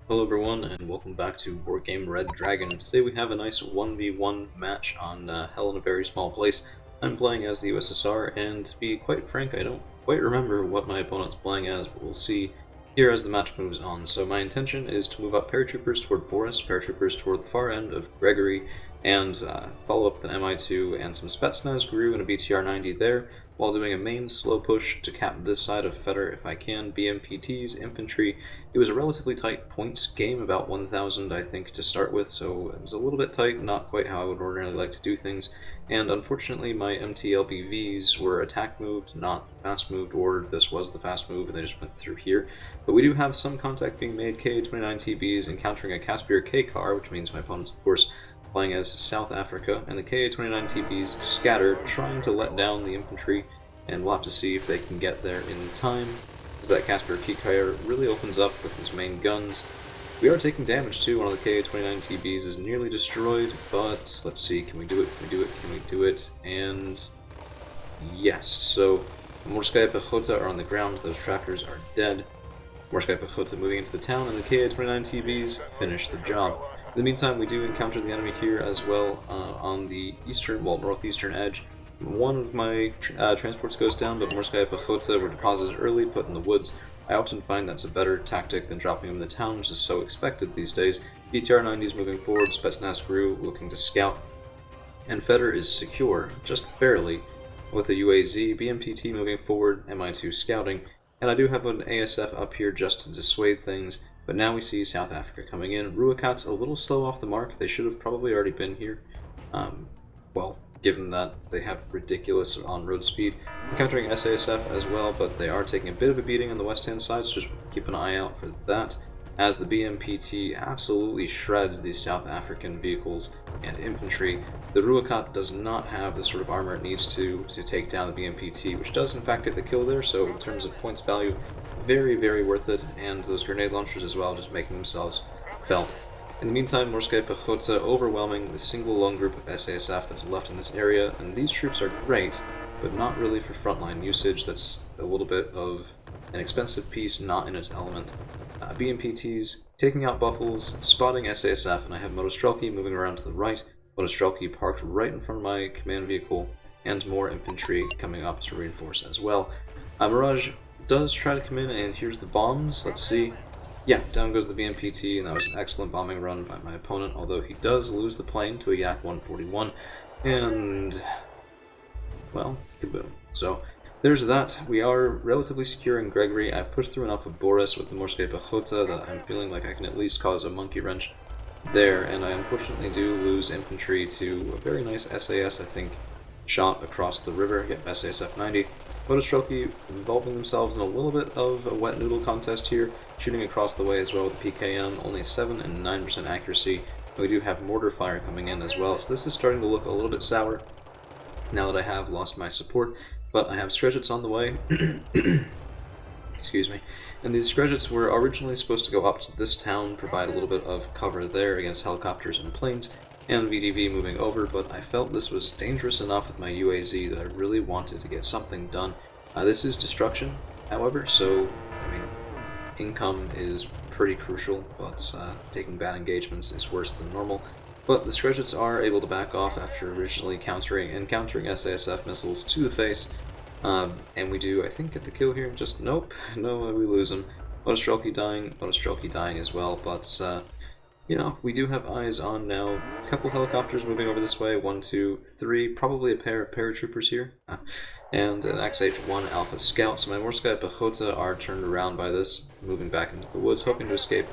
Hello everyone, and welcome back to Wargame Red Dragon. Today we have a nice 1v1 match on Hell in a Very Small Place. I'm playing as the USSR, and to be quite frank, I don't quite remember what my opponent's playing as, but we'll see here as the match moves on. So my intention is to move up paratroopers toward Boris, paratroopers toward the far end of Gregory, and follow up with an MI2 and some Spetsnaz Gru and a BTR-90 there, while doing a main slow push to cap this side of Feder if I can. BMPTs, infantry. It was a relatively tight points game, about 1,000 I think to start with, so it was a little bit tight, not quite how I would ordinarily like to do things, and unfortunately my MTLBVs were attack moved, not fast moved, or this was the fast move and they just went through here. But we do have some contact being made. KA-29TBs encountering a Caspier K car, which means my opponent's of course playing as South Africa, and the KA-29TBs scatter, trying to let down the infantry, and we'll have to see if they can get there in time, as that Caspier Kikaya really opens up with his main guns. We are taking damage too. One of the KA-29TBs is nearly destroyed, but let's see, can we do it, can we do it, can we do it, and yes, so Morskaya Pechota are on the ground, those trackers are dead. Morskaya Pechota moving into the town, and the KA-29TBs finish the job. In the meantime, we do encounter the enemy here as well on the eastern, well, northeastern edge. One of my transports goes down, but Morskaya Pechota were deposited early, put in the woods. I often find that's a better tactic than dropping them in the town, which is so expected these days. BTR-90s moving forward, Spetsnaz Gru looking to scout, and Feder is secure, just barely, with the UAZ. BMPT moving forward, MI2 scouting, and I do have an ASF up here just to dissuade things. But now we see South Africa coming in. Ruakat's a little slow off the mark. They should have probably already been here. Well, given that they have ridiculous on-road speed. Encountering SASF as well, but they are taking a bit of a beating on the west-hand side, so just keep an eye out for that, as the BMPT absolutely shreds these South African vehicles and infantry. The Ruakat does not have the sort of armor it needs to take down the BMPT, which does in fact get the kill there, so in terms of points value, very, very worth it, and those grenade launchers as well, just making themselves felt. In the meantime, Morskaya Pechota overwhelming the single lone group of SASF that's left in this area, and these troops are great, but not really for frontline usage. That's a little bit of an expensive piece, not in its element. BMPTs taking out Buffles, spotting SASF, and I have Motostrelki moving around to the right, Motostrelki parked right in front of my command vehicle, and more infantry coming up to reinforce as well. Mirage does try to come in, and here's the bombs. Let's see. Yeah, down goes the BMPT, and that was an excellent bombing run by my opponent, although he does lose the plane to a Yak 141, and, well, kaboom. So, there's that. We are relatively secure in Gregory. I've pushed through enough of Boris with the Morskaya Pechota that I'm feeling like I can at least cause a monkey wrench there, and I unfortunately do lose infantry to a very nice SAS, I think, shot across the river, get SASF 90. Motostrelki involving themselves in a little bit of a wet noodle contest here, shooting across the way as well with PKM, only 7 and 9% accuracy. We do have mortar fire coming in as well, so this is starting to look a little bit sour now that I have lost my support, but I have Skrzets on the way. Excuse me. And these Skrzets were originally supposed to go up to this town, provide a little bit of cover there against helicopters and planes, and VDV moving over, but I felt this was dangerous enough with my UAZ that I really wanted to get something done. This is destruction, however, so, I mean, income is pretty crucial, but taking bad engagements is worse than normal. But the Skrzets are able to back off after originally encountering SASF missiles to the face, and we do, I think, get the kill here. Just, nope, no, we lose him. Motostrelki dying as well, but you know, we do have eyes on now. A couple helicopters moving over this way, 1, 2, 3, probably a pair of paratroopers here, and an XH-1 Alpha Scout. So my Morskaya Pechota are turned around by this, moving back into the woods, hoping to escape,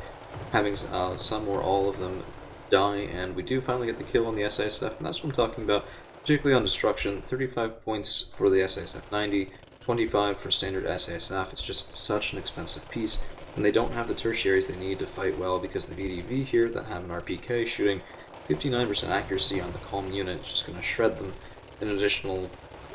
having some or all of them die, and we do finally get the kill on the SASF, and that's what I'm talking about, particularly on destruction. 35 points for the SASF 90, 25 for standard SASF. It's just such an expensive piece. And they don't have the tertiaries they need to fight well, because the VDV here that have an RPK shooting 59% accuracy on the Calm unit is just going to shred them. An additional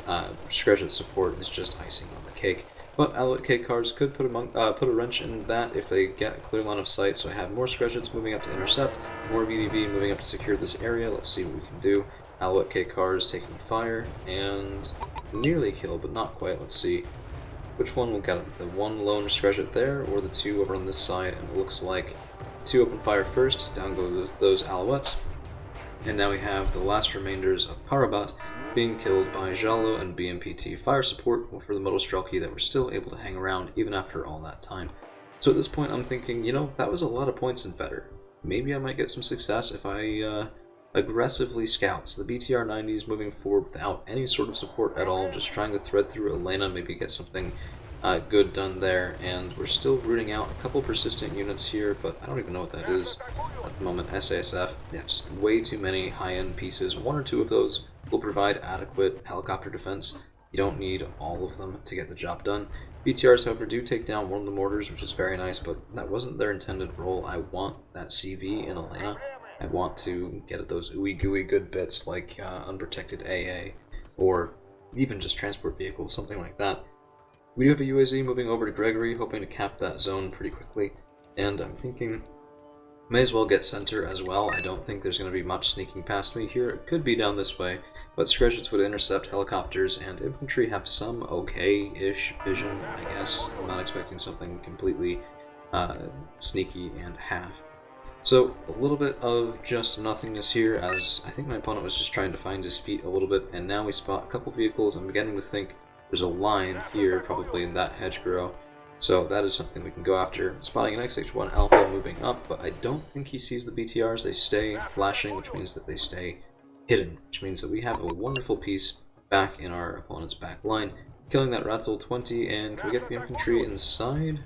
Skrzet support is just icing on the cake. But Alouette K cars could put a wrench in that if they get a clear line of sight, so I have more Skrzets moving up to intercept, more VDV moving up to secure this area. Let's see what we can do. Alouette K cars taking fire, and nearly killed, but not quite. Let's see. Which one will get it? The one lone Skrzet there, or the two over on this side? And it looks like 2 open fire first, down go those Alouettes, and now we have the last remainders of Parabat being killed by Jalo and BMPT fire support for the Middle Strelki that were still able to hang around even after all that time. So at this point I'm thinking, you know, that was a lot of points in Feder. Maybe I might get some success if I aggressively scout. So the BTR 90s moving forward without any sort of support at all, just trying to thread through Elena, maybe get something good done there, and we're still rooting out a couple persistent units here, but I don't even know what that is at the moment. SASF, yeah, just way too many high-end pieces. 1 or 2 of those will provide adequate helicopter defense. You don't need all of them to get the job done. BTRs, however, do take down one of the mortars, which is very nice, but that wasn't their intended role. I want that CV in Elena. I want to get at those ooey gooey good bits like unprotected AA, or even just transport vehicles, something like that. We do have a UAZ moving over to Gregory, hoping to cap that zone pretty quickly, and I'm thinking may as well get center as well. I don't think there's going to be much sneaking past me here. It could be down this way, but Skrezhets would intercept helicopters, and infantry have some okay-ish vision, I guess. I'm not expecting something completely sneaky and half. So, a little bit of just nothingness here, as I think my opponent was just trying to find his feet a little bit, and now we spot a couple vehicles. I'm beginning to think there's a line here, probably in that hedgerow, so that is something we can go after. Spotting an XH1 Alpha moving up, but I don't think he sees the BTRs. They stay flashing, which means that they stay hidden, which means that we have a wonderful piece back in our opponent's back line. Killing that Ratzel 20, and can we get the infantry inside?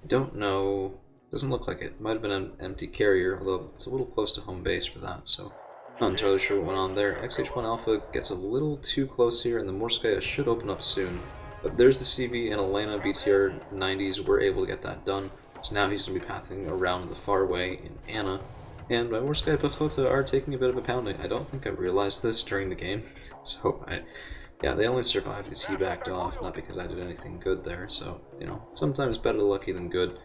I don't know. Doesn't look like it. Might have been an empty carrier, although it's a little close to home base for that, so not entirely sure what went on there. XH1 Alpha gets a little too close here, and the Morskaya should open up soon. But there's the CV and Elena. BTR 90s were able to get that done, so now he's going to be pathing around the far way in Anna. And my Morskaya Pechota are taking a bit of a pounding. I don't think I realized this during the game, so yeah, they only survived because he backed off, not because I did anything good there, so, you know, sometimes better lucky than good,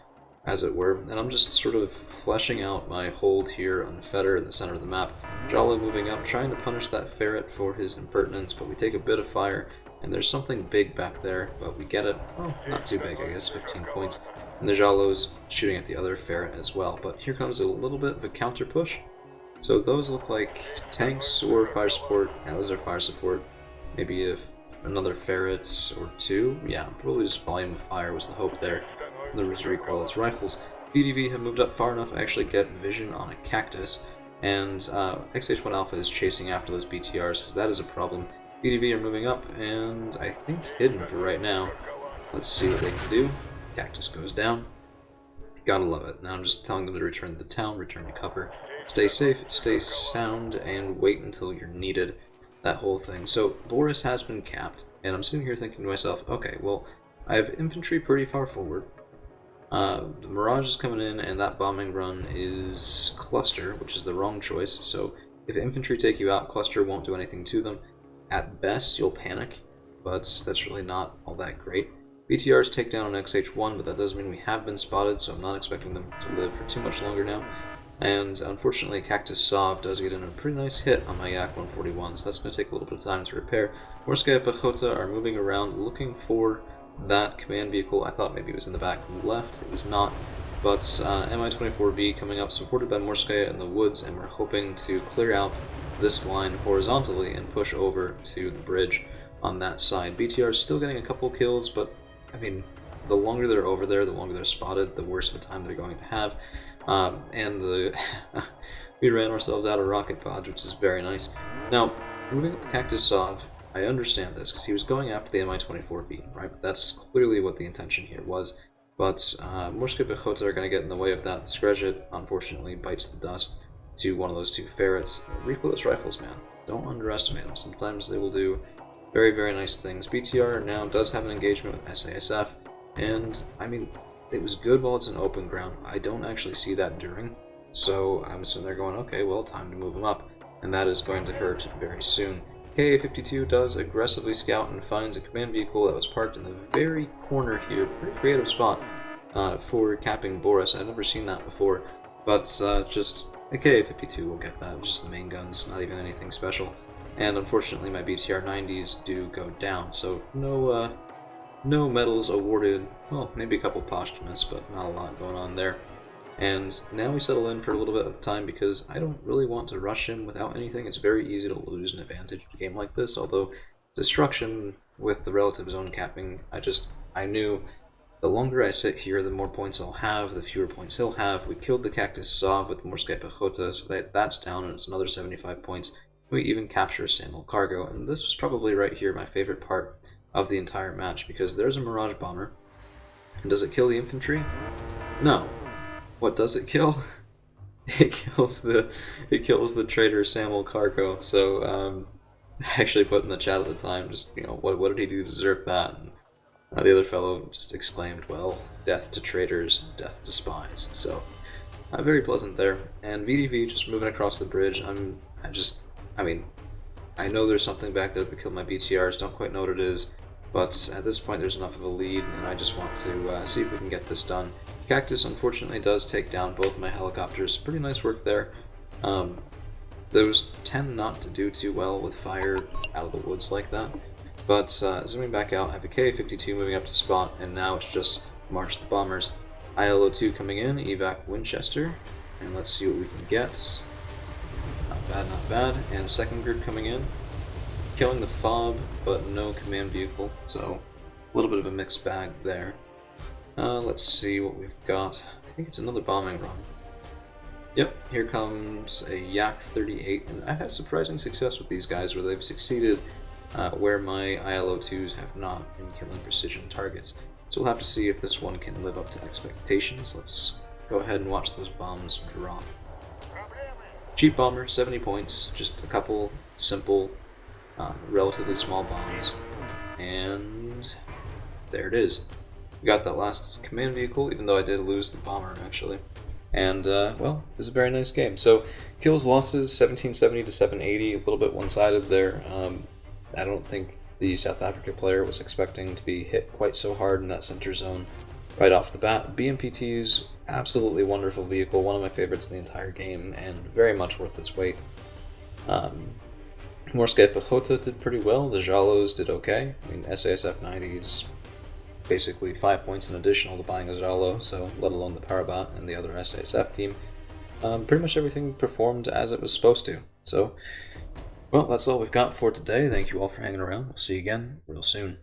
as it were. And I'm just sort of fleshing out my hold here on Feder in the center of the map. Jalo moving up, trying to punish that ferret for his impertinence, but we take a bit of fire, and there's something big back there, but we get it. Oh, not too big, I guess, 15 points. And the Jalo's shooting at the other ferret as well, but here comes a little bit of a counter push. So those look like tanks or fire support. Yeah, those are fire support. Maybe if another ferret or 2. Yeah, probably just volume of fire was the hope there. The recoilless rifles. BDV have moved up far enough to actually get vision on a cactus, and XH1 Alpha is chasing after those BTRs, because that is a problem. BDV are moving up, and I think hidden for right now. Let's see what they can do. Cactus goes down. Gotta love it. Now I'm just telling them to return to the town, return to cover. Stay safe, stay sound, and wait until you're needed. That whole thing. So Boris has been capped, and I'm sitting here thinking to myself, okay, well, I have infantry pretty far forward. The Mirage is coming in, and that bombing run is Cluster, which is the wrong choice. So if infantry take you out, Cluster won't do anything to them. At best, you'll panic, but that's really not all that great. BTRs take down an XH1, but that does mean we have been spotted, so I'm not expecting them to live for too much longer now. And unfortunately, Cactus Sov does get in a pretty nice hit on my Yak 141, so that's going to take a little bit of time to repair. Morskaya Pechota are moving around looking for that command vehicle. I thought maybe it was in the back left. It was not. But Mi-24V coming up, supported by Morskaya in the woods, and we're hoping to clear out this line horizontally and push over to the bridge on that side. BTR is still getting a couple kills, but I mean, the longer they're over there, the longer they're spotted, the worse of a time they're going to have. We ran ourselves out of rocket pods, which is very nice. Now, moving up the Cactus Sov, I understand this, because he was going after the Mi-24V, right? That's clearly what the intention here was. But Morskaya Pechota are going to get in the way of that. The Skrezhet, unfortunately, bites the dust to one of those 2 ferrets. Recoilless rifles, man. Don't underestimate them. Sometimes they will do very, very nice things. BTR now does have an engagement with SASF, and, I mean, it was good while it's in open ground. I don't actually see that during, so I'm sitting there going, okay, well, time to move him up, and that is going to hurt very soon. KA-52 does aggressively scout and finds a command vehicle that was parked in the very corner here. Pretty creative spot for capping Boris. I've never seen that before, but just a KA-52 will get that. Just the main guns, not even anything special. And unfortunately, my BTR 90s do go down, so no medals awarded. Well, maybe a couple posthumous, but not a lot going on there. And now we settle in for a little bit of time because I don't really want to rush him without anything. It's very easy to lose an advantage in a game like this, although destruction with the relative zone capping, I knew the longer I sit here, the more points I'll have, the fewer points he'll have. We killed the Cactus Sov with Morskaya Pechota, so that's down and it's another 75 points. We even capture a Samuel Cargo, and this was probably right here my favorite part of the entire match, because there's a Mirage Bomber. And does it kill the infantry? No. What does it kill? It kills the traitor Samuel Cargo. So I actually put in the chat at the time, just what did he do to deserve that? And the other fellow just exclaimed, "Well, death to traitors, death to spies." So very pleasant there. And VDV just moving across the bridge. I know there's something back there that killed my BTRs. Don't quite know what it is, but at this point there's enough of a lead, and I just want to see if we can get this done. Cactus unfortunately does take down both of my helicopters. Pretty nice work there. Those tend not to do too well with fire out of the woods like that. But zooming back out, I have a Ka-52 moving up to spot, and now it's just march the bombers. ILO-2 coming in, evac Winchester, and let's see what we can get. Not bad, not bad. And second group coming in, killing the FOB, but no command vehicle, so a little bit of a mixed bag there. Let's see what we've got. I think it's another bombing run. Yep, here comes a Yak-38, and I've had surprising success with these guys where they've succeeded where my ILO-2s have not in killing precision targets. So we'll have to see if this one can live up to expectations. Let's go ahead and watch those bombs drop. Cheap bomber, 70 points, just a couple simple, relatively small bombs, and there it is. We got that last command vehicle, even though I did lose the bomber, actually. And, well, it was a very nice game. So, kills, losses, 1770 to 780, a little bit one-sided there. I don't think the South Africa player was expecting to be hit quite so hard in that center zone right off the bat. BMPT's absolutely wonderful vehicle, one of my favorites in the entire game, and very much worth its weight. Morskaya Pechota did pretty well, the Jalos did okay. I mean, SASF 90s basically 5 points in additional to buying a Jalo, so let alone the Parabat and the other SASF team. Pretty much everything performed as it was supposed to. So, well, that's all we've got for today. Thank you all for hanging around. We'll see you again real soon.